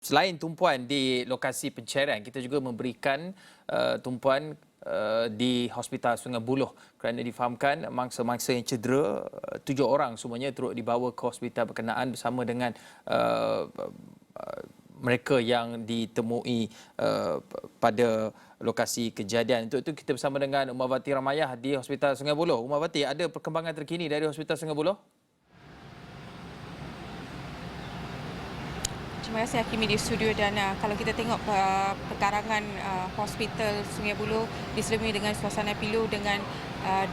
Selain tumpuan di lokasi pencarian, kita juga memberikan tumpuan di Hospital Sungai Buloh kerana difahamkan mangsa-mangsa yang cedera, 7 orang semuanya turut dibawa ke hospital berkenaan bersama dengan mereka yang ditemui pada lokasi kejadian. Untuk itu kita bersama dengan Umawati Ramayah di Hospital Sungai Buloh. Umawati, ada perkembangan terkini dari Hospital Sungai Buloh? Terima kasih Hakimi di studio, dan kalau kita tengok perkarangan Hospital Sungai Buloh disertai dengan suasana pilu dengan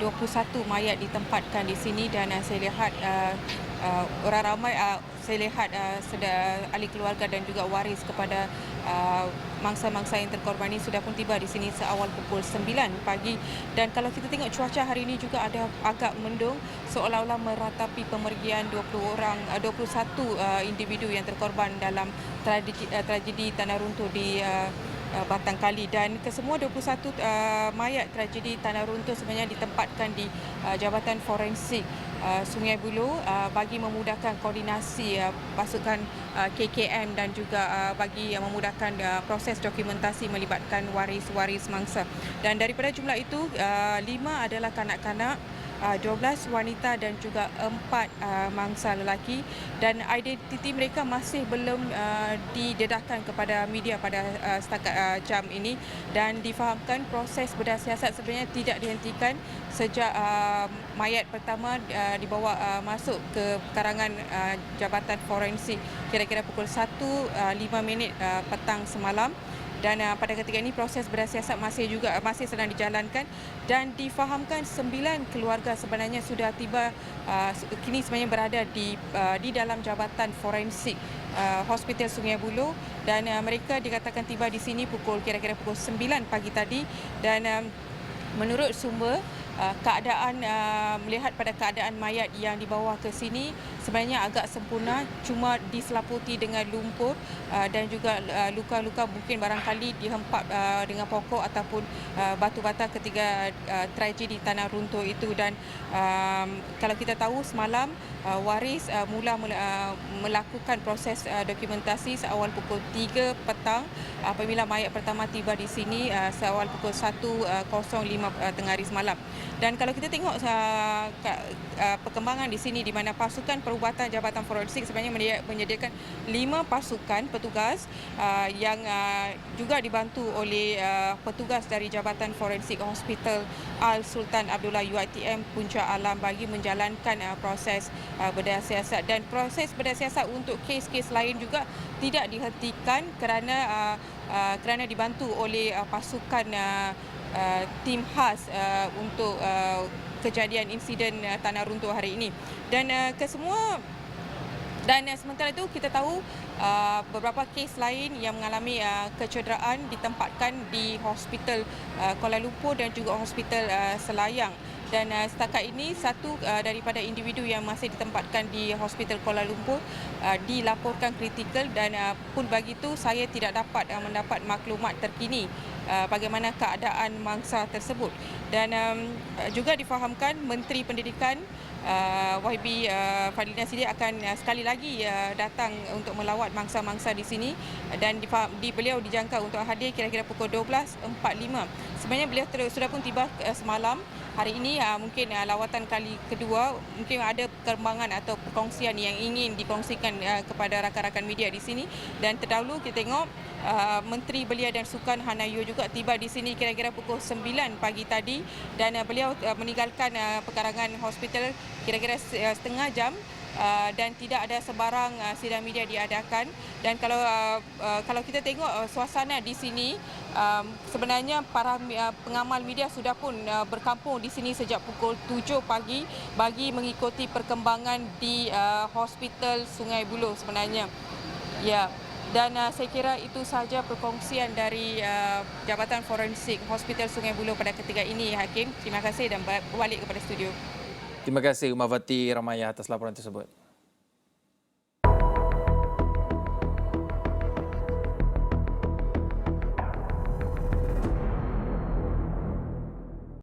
21 mayat ditempatkan di sini, dan saya lihat orang ramai, saya lihat ahli keluarga dan juga waris kepada mangsa-mangsa yang terkorban ini sudah pun tiba di sini seawal pukul 9 pagi. Dan kalau kita tengok cuaca hari ini juga ada agak mendung, seolah-olah meratapi pemergian 21 individu yang terkorban dalam tragedi tanah runtuh di Batang Kali. Dan kesemua 21 mayat tragedi tanah runtuh sebenarnya ditempatkan di Jabatan Forensik Sungai Buloh bagi memudahkan koordinasi pasukan KKM dan juga bagi memudahkan proses dokumentasi melibatkan waris-waris mangsa. Dan daripada jumlah itu, 5 adalah kanak-kanak, 12 wanita dan juga 4 mangsa lelaki, dan identiti mereka masih belum didedahkan kepada media pada setakat jam ini, dan difahamkan proses bedah siasat sebenarnya tidak dihentikan sejak mayat pertama dibawa masuk ke karangan Jabatan Forensik kira-kira pukul 1.05 petang semalam. Dan pada ketika ini proses bedah siasat masih sedang dijalankan, dan difahamkan 9 keluarga sebenarnya sudah tiba, kini sebenarnya berada di dalam Jabatan Forensik Hospital Sungai Buloh, dan mereka dikatakan tiba di sini kira-kira pukul 9 pagi tadi. Dan menurut sumber, melihat pada keadaan mayat yang dibawa ke sini sebenarnya agak sempurna, cuma diselaputi dengan lumpur dan juga luka-luka mungkin barangkali dihempap dengan pokok ataupun batu bata ketika tragedi tanah runtuh itu. Dan kalau kita tahu semalam waris mula melakukan proses dokumentasi seawal pukul 3 petang apabila mayat pertama tiba di sini seawal pukul 1.05 tengah hari semalam. Dan kalau kita tengok perkembangan di sini, di mana pasukan perubatan Jabatan Forensik sebenarnya menyediakan 5 pasukan petugas yang juga dibantu oleh petugas dari Jabatan Forensik Hospital Al Sultan Abdullah UiTM Puncak Alam bagi menjalankan proses bedah siasat. Dan proses bedah siasat untuk kes-kes lain juga tidak dihentikan kerana dibantu oleh pasukan tim khas untuk kejadian insiden tanah runtuh hari ini. Dan sementara itu kita tahu beberapa kes lain yang mengalami kecederaan ditempatkan di Hospital Kuala Lumpur dan juga Hospital Selayang. Dan setakat ini satu daripada individu yang masih ditempatkan di Hospital Kuala Lumpur dilaporkan kritikal, dan pun begitu saya tidak dapat mendapat maklumat terkini bagaimana keadaan mangsa tersebut. Dan juga difahamkan Menteri Pendidikan YB Fadlina Sidik akan sekali lagi datang untuk melawat mangsa-mangsa di sini, dan beliau dijangka untuk hadir kira-kira pukul 12.45. Sebenarnya beliau sudah pun tiba semalam. Hari ini mungkin lawatan kali kedua, mungkin ada perkembangan atau perkongsian yang ingin dikongsikan kepada rakan-rakan media di sini. Dan terdahulu kita tengok Menteri Belia dan Sukan Hanayo juga tiba di sini kira-kira pukul 9 pagi tadi, dan beliau meninggalkan perkarangan hospital kira-kira setengah jam. Dan tidak ada sebarang sidang media diadakan. Dan kalau kita tengok suasana di sini, sebenarnya para pengamal media sudah pun berkampung di sini sejak pukul 7 pagi bagi mengikuti perkembangan di Hospital Sungai Buloh sebenarnya. Ya. Dan saya kira itu sahaja perkongsian dari Jabatan Forensik Hospital Sungai Buloh pada ketika ini, Hakim. Terima kasih dan balik kepada studio. Terima kasih Umawati Ramayah atas laporan tersebut.